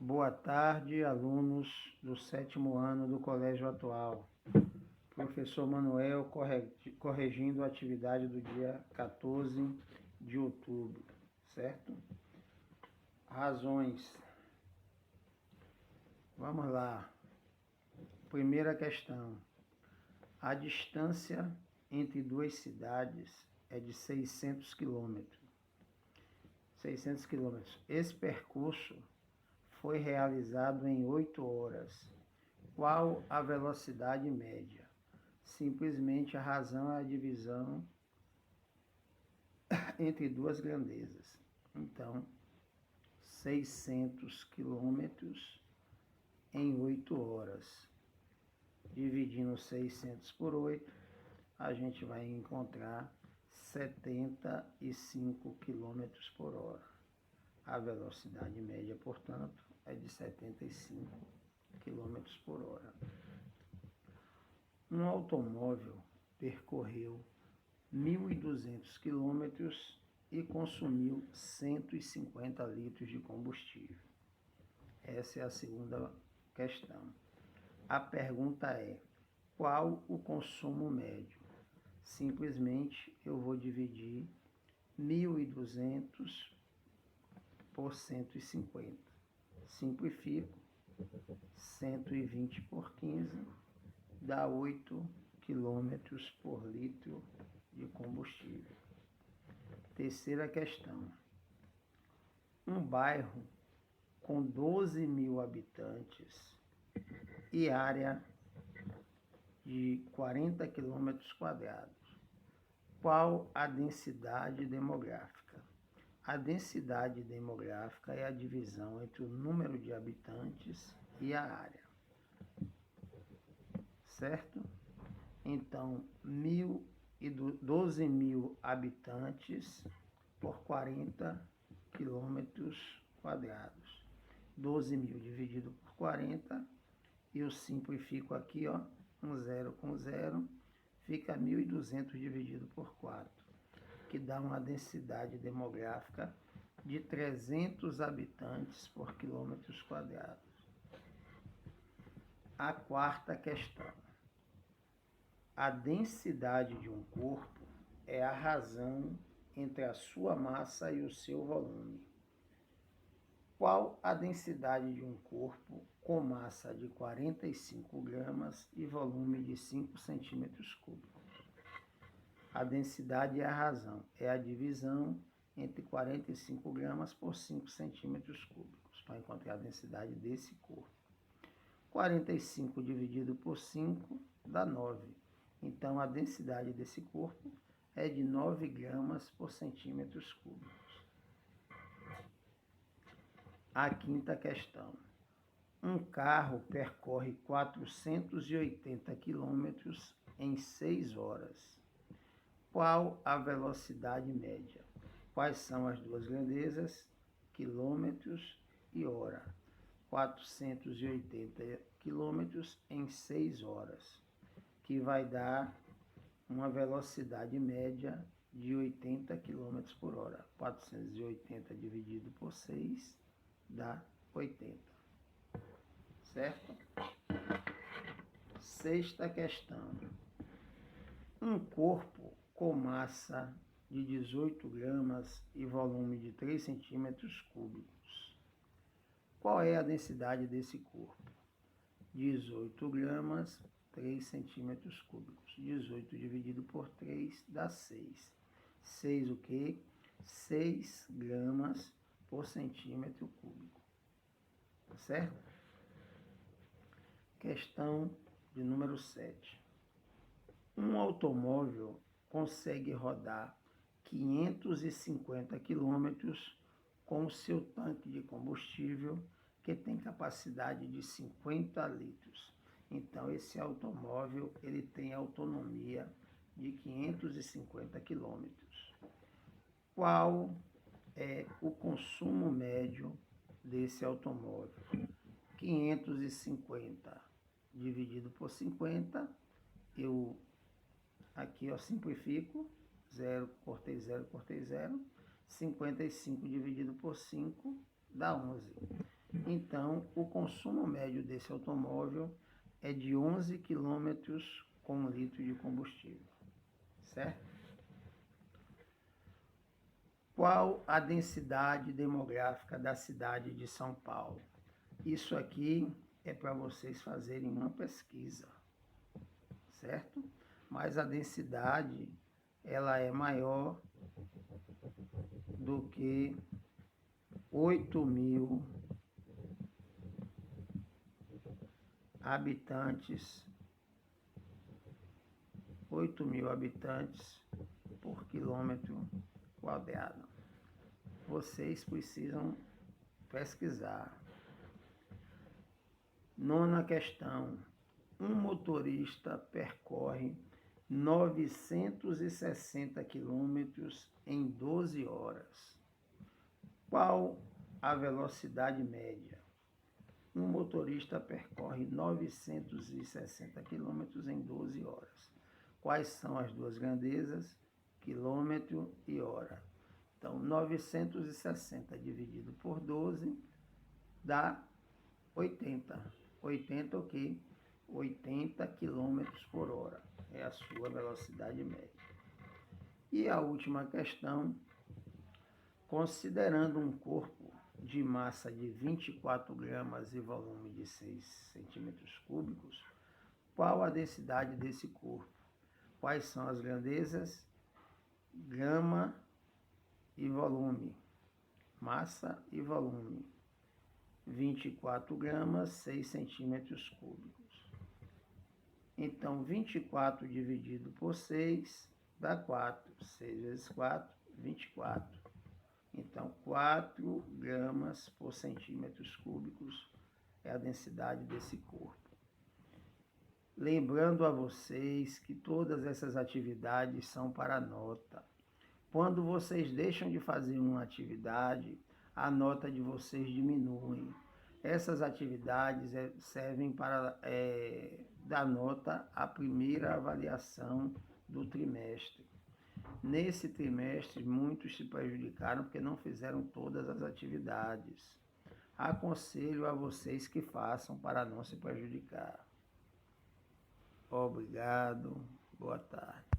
Boa tarde, alunos do 7º ano do Colégio Atual. Professor Manuel corrigindo a atividade do dia 14 de outubro, certo? Razões. Vamos lá. Primeira questão. A distância entre duas cidades é de 600 quilômetros. 600 quilômetros. Esse percurso foi realizado em 8 horas. Qual a velocidade média? Simplesmente a razão é a divisão entre duas grandezas. Então, 600 quilômetros em 8 horas. Dividindo 600 por 8, a gente vai encontrar 75 quilômetros por hora. A velocidade média, portanto, é de 75 quilômetros por hora. Um automóvel percorreu 1.200 quilômetros e consumiu 150 litros de combustível. Essa é a segunda questão. A pergunta é: qual o consumo médio? Simplesmente eu vou dividir 1.200 por 150. Simplifico. 120 por 15 dá 8 quilômetros por litro de combustível. Terceira questão. Um bairro com 12.000 habitantes e área de 40 quilômetros quadrados. Qual a densidade demográfica? A densidade demográfica é a divisão entre o número de habitantes e a área. Certo? Então, 12.000 habitantes por 40 quilômetros quadrados. 12.000 dividido por 40, eu simplifico aqui, ó, um zero com zero, fica 1.200 dividido por 4, que dá uma densidade demográfica de 300 habitantes por quilômetros quadrados. A quarta questão. A densidade de um corpo é a razão entre a sua massa e o seu volume. Qual a densidade de um corpo com massa de 45 gramas e volume de 5 centímetros cúbicos? A densidade é a razão, é a divisão entre 45 gramas por 5 centímetros cúbicos, para encontrar a densidade desse corpo. 45 dividido por 5 dá 9. Então, a densidade desse corpo é de 9 gramas por centímetros cúbicos. A quinta questão. Um carro percorre 480 quilômetros em 6 horas. Qual a velocidade média? Quais são as duas grandezas? Quilômetros e hora. 480 quilômetros em 6 horas, que vai dar uma velocidade média de 80 quilômetros por hora. 480 dividido por 6 dá 80. Certo? Sexta questão. Um corpo com massa de 18 gramas e volume de 3 centímetros cúbicos. Qual é a densidade desse corpo? 18 gramas, 3 centímetros cúbicos. 18 dividido por 3 dá 6. 6 o quê? 6 gramas por centímetro cúbico. Certo? Questão de número 7. Um automóvel consegue rodar 550 quilômetros com o seu tanque de combustível, que tem capacidade de 50 litros. Então, esse automóvel ele tem autonomia de 550 quilômetros. Qual é o consumo médio desse automóvel? 550 dividido por 50, eu aqui simplifico, 0, cortei 0, cortei 0, 55 dividido por 5 dá 11. Então, o consumo médio desse automóvel é de 11 km com 1 litro de combustível, certo? Qual a densidade demográfica da cidade de São Paulo? Isso aqui é para vocês fazerem uma pesquisa, certo? Mas a densidade, ela é maior do que 8.000 habitantes, 8.000 habitantes por quilômetro quadrado. Vocês precisam pesquisar. Nona questão. Um motorista percorre 960 quilômetros em 12 horas. Qual a velocidade média? Um motorista percorre 960 quilômetros em 12 horas. Quais são as duas grandezas? Quilômetro e hora. Então, 960 dividido por 12 dá 80. 80 o quê? 80 km por hora. É a sua velocidade média. E a última questão, considerando um corpo de massa de 24 gramas e volume de 6 centímetros cúbicos, qual a densidade desse corpo? Quais são as grandezas? Grama e volume. Massa e volume. 24 gramas, 6 centímetros cúbicos. Então, 24 dividido por 6 dá 4. 6 vezes 4, 24. Então, 4 gramas por centímetros cúbicos é a densidade desse corpo. Lembrando a vocês que todas essas atividades são para nota. Quando vocês deixam de fazer uma atividade, a nota de vocês diminui. Essas atividades servem para dar nota à primeira avaliação do trimestre. Nesse trimestre, muitos se prejudicaram porque não fizeram todas as atividades. Aconselho a vocês que façam para não se prejudicar. Obrigado. Boa tarde.